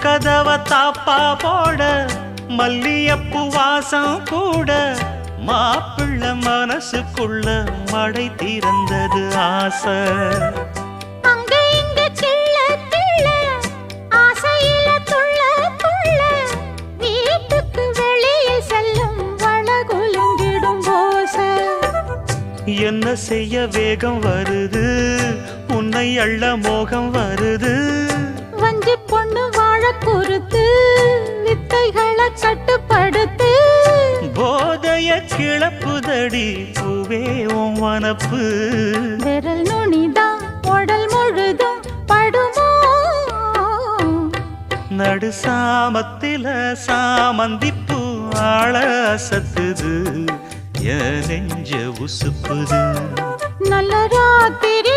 கதவ தாப்பா போட மல்லியப்பு வாசம் கூட மாப்பிள்ள மனசுக்குள்ள மடை திறந்தது ஆசை. அங்க இங்க கிள்ள கிள்ள ஆசையில துள்ள துள்ள வீட்டுக்கு வெளியே செல்லும் வளகுலுங்கிடும் ஓசை. என்ன செய்ய வேகம் வருது உன்னை அள்ள மோகம் வருது. வஞ்சி பொண்ணு வாழ குறுத்து வித்தைகளை கட்டுப்படுத்து. போதைய கிளப்புதடி பூவே உன் வனப்பு. விரல் நுனிதான் உடல் முழுதும் படுமோ. நடு சாமத்தில சாமந்திப்பூ ஆள அசத்துது என் நெஞ்ச உசுப்புது. நல்ல ராத்திரி